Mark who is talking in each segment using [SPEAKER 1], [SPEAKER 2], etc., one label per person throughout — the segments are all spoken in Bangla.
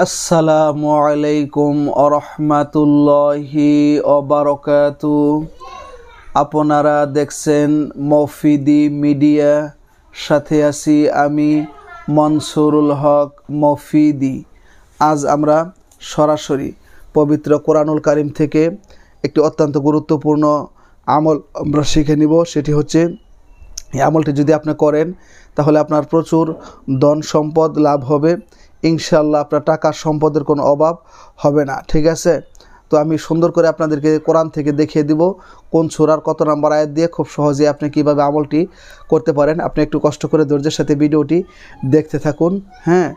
[SPEAKER 1] আসসালামু আলাইকুম আরহামাতুল্লাহি ওবারাকাতু। আপনারা দেখছেন মফিদি মিডিয়া, সাথে আছি আমি মনসুরুল হক মফিদি। আজ আমরা সরাসরি পবিত্র কোরআনুল কারীম থেকে একটি অত্যন্ত গুরুত্বপূর্ণ আমল আমরা শিখে নিব। সেটি হচ্ছে, এই আমলটি যদি আপনি করেন তাহলে আপনার প্রচুর ধন সম্পদ লাভ হবে, ইনশাআল্লাহ আপনার টাকার সম্পদের কোনো অভাব হবে না। ঠিক আছে, তো আমি সুন্দর করে আপনাদেরকে কোরআন থেকে দেখিয়ে দিব কোন সূরার কত নাম্বার আয়াত দিয়ে খুব সহজে আপনি কিভাবে আমলটি করতে পারেন। আপনি একটু কষ্ট করে ধৈর্যের সাথে ভিডিওটি দেখতে থাকুন। হ্যাঁ,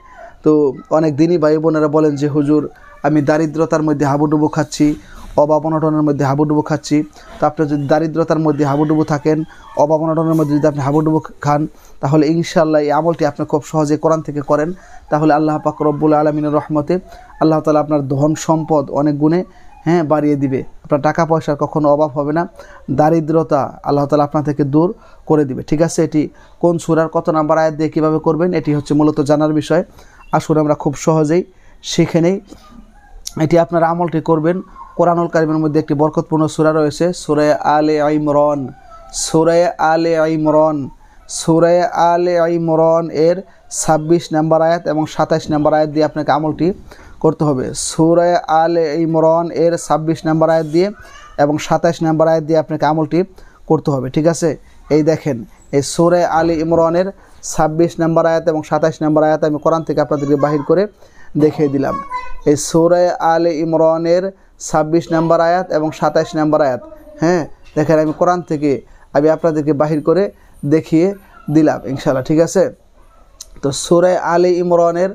[SPEAKER 1] তো অনেক দিনই ভাই বোনেরা বলেন যে হুজুর, আমি দারিদ্রতার মধ্যে হাবুডুবু খাচ্ছি, অভাব অনটনের মধ্যে হাবুডুবু খাচ্ছি। তো আপনি যদি দারিদ্রতার মধ্যে হাবুডুবু থাকেন, অভাব অনটনের মধ্যে যদি আপনি হাবুডুবু খান, তাহলে ইনশাআল্লাহ এই আমলটি আপনি খুব সহজে কোরআন থেকে করেন, তাহলে আল্লাহ পাক রব্বুল আলামিনের রহমতে আল্লাহ তাআলা আপনার ধন সম্পদ অনেক গুণে বাড়িয়ে দিবে। আপনার টাকা পয়সার কখনো অভাব হবে না, দারিদ্রতা আল্লাহ তাআলা আপনার থেকে দূর করে দিবে। ঠিক আছে, এটি কোন সূরার কত নাম্বার আয়াত দিয়ে কীভাবে করবেন, এটি হচ্ছে মূলত জানার বিষয়। আসলে আমরা খুব সহজেই শিখে নেই। এটি আপনারা আমলটি করবেন, কোরআনুল কারীমের মধ্যে একটি বরকতপূর্ণ সূরা রয়েছে, সূরা আলে ইমরান। সূরা আলে ইমরান, সূরা আলে ইমরান এর 26 নম্বর আয়াত এবং 27 নম্বর আয়াত দিয়ে আপনাকে আমলটি করতে হবে। সূরা আলে ইমরান এর 26 নম্বর আয়াত দিয়ে এবং 27 নম্বর আয়াত দিয়ে আপনাকে আমলটি করতে হবে। ঠিক আছে, এই দেখেন, এই সূরা আলে ইমরানের 26 নম্বর আয়াত এবং 27 নম্বর আয়াত আমি কোরআন থেকে আপনাদেরকে বাহির করে দেখিয়ে দিলাম। এই সূরা আলে ইমরানের 26 নম্বর আয়াত এবং 27 নম্বর আয়াত, দেখেন আমি কোরআন থেকে আপনাদেরকে বাহির করে দেখিয়ে দিলাম ইনশাআল্লাহ। ঠিক আছে, তো সূরা আলে ইমরানের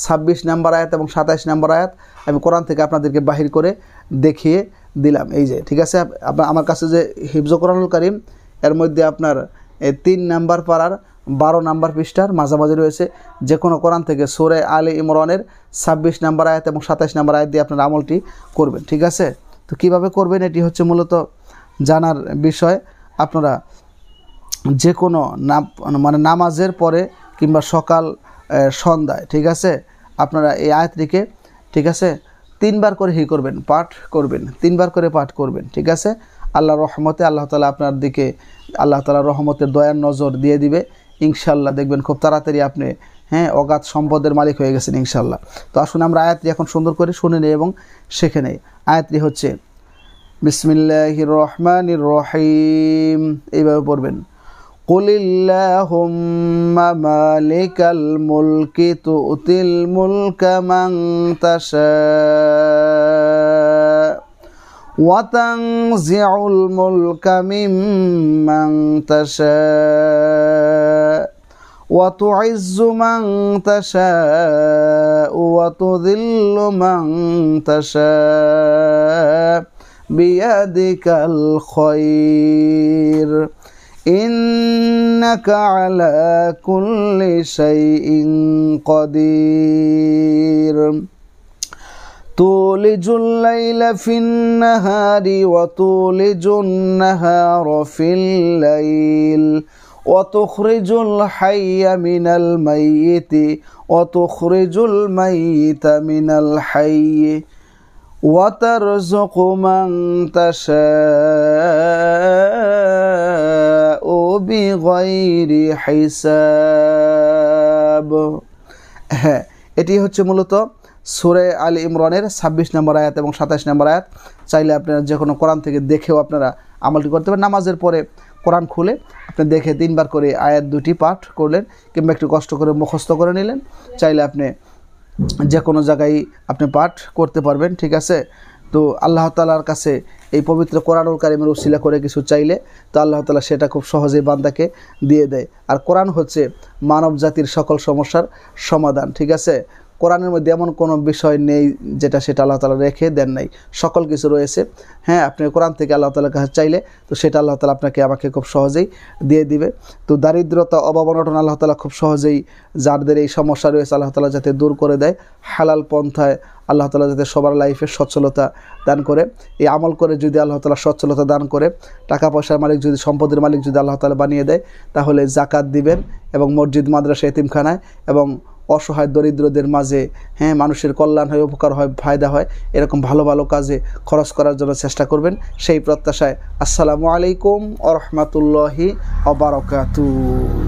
[SPEAKER 1] 26 নম্বর আয়াত এবং 27 নম্বর আয়াত আমি কোরআন থেকে আপনাদেরকে বাহির করে দেখিয়ে দিলাম। এই যে, ঠিক আছে, আমার কাছে যে হিফজ কোরআনুল কারীম এর মধ্যে আপনার 3 নাম্বার পারার 12 নাম্বার পৃষ্ঠার মাঝামাঝি রয়েছে। যে কোনো কোরআন থেকে সূরা আলে ইমরানের 26 নাম্বার আয়াত এবং 27 নাম্বার আয়াত দিয়ে আপনারা আমলটি করবেন। ঠিক আছে, তো কিভাবে করবেন এটি হচ্ছে মূলত জানার বিষয়। আপনারা যে কোনো নামাজের পরে কিংবা সকাল সন্ধ্যায়, ঠিক আছে, আপনারা এই আয়াতটিকে, ঠিক আছে, 3 বার করে করবেন, পাঠ করবেন, 3 বার করে পাঠ করবেন। ঠিক আছে, আল্লাহর রহমতে আল্লাহ তাআলা আপনার দিকে আল্লাহ তাআলার রহমতের দয়ার নজর দিয়ে দিবে ইনশাআল্লাহ। দেখবেন খুব তাড়াতাড়ি আপনি অগাধ সম্পদের মালিক হয়ে গেছেন ইনশাআল্লাহ। তো আসুন আমরা আয়াতটি এখন সুন্দর করে শুনে নেই এবং শিখে নেই। আয়াতটি হচ্ছে, বিসমিল্লাহির রহমানির রহিম, এইভাবে পড়বেন, কুলিল্লাহুম্মা মালিকাল মুলকি তুতিল মুলকা মান তাশা ওয়া তানজিউল মুলকা মিম্মান তাশা ওয়া তুইজ্জু মান তাশা ওয়া তুযিল্লু মান তাশা বিয়াদিকাল খায়র ইন্নাকা আলা কুল্লি শাইইন কাদির তুলিজুল লাইলা ফিন নাহারি ওয়া তুলিজুন নাহারা ফিল লাইল ওয়া তুখরিজুল হাইয়া মিনাল মাইয়িতি ওয়া তুখরিজুল মাইয়িতা মিনাল হাইয়্যি ওয়া তারযুকু মান তাশাউ বিগাইরি হিসাব। এটি হচ্ছে মূলত সূরা আলে ইমরানের 26 নম্বর আয়াত এবং 27 নম্বর আয়াত। চাইলে আপনারা যে কোনো কোরআন থেকে দেখেও আপনারা আমলটি করতে পারেন। নামাজের পরে কোরআন খুলে আপনি দেখে 3 বার করে আয়াত 2টি পাঠ করলেন কিংবা একটু কষ্ট করে মুখস্থ করে নিলেন। চাইলে আপনি যে কোনো জায়গায় আপনি পাঠ করতে পারবেন। ঠিক আছে, তো আল্লাহ তাআলার কাছে এই পবিত্র কোরআনুল কারীমের উসিলা করে কিছু চাইলে তো আল্লাহ তাআলা সেটা খুব সহজেই বান্দাকে দিয়ে দেয়। আর কোরআন হচ্ছে মানব জাতির সকল সমস্যার সমাধান। ঠিক আছে, কোরআনের মধ্যে এমন কোনো বিষয় নেই যেটা সেটা আল্লাহ তাআলা রেখে দেন নাই, সকল কিছু রয়েছে। আপনি কোরআন থেকে আল্লাহ তাআলার কাছে চাইলে তো সেটা আল্লাহ তাআলা আপনাকে আমাকে খুব সহজেই দিয়ে দিবে। তো দারিদ্রতা, অভাব অনটন আল্লাহ তাআলা খুব সহজেই যাদের এই সমস্যা রয়েছে আল্লাহ তাআলা যাতে দূর করে দেয়, হালাল পন্থায় আল্লাহ তাআলা যাতে সবার লাইফে সচ্ছলতা দান করে। এই আমল করে যদি আল্লাহ তাআলা সচ্ছলতা দান করে, টাকা পয়সার মালিক যদি, সম্পদের মালিক যদি আল্লাহ তাআলা বানিয়ে দেয়, তাহলে যাকাত দিবেন এবং মসজিদ, মাদ্রাসা, এতিমখানায় এবং অসহায় দরিদ্রদের মাঝে, হ্যাঁ, মানুষের কল্যাণ হয়, উপকার হয়, ফায়দা হয়, এরকম ভালো ভালো কাজে খরচ করার জন্য চেষ্টা করবেন। সেই প্রত্যাশায় আসসালামু আলাইকুম ওয়া রাহমাতুল্লাহি ওয়া বারাকাতুহু।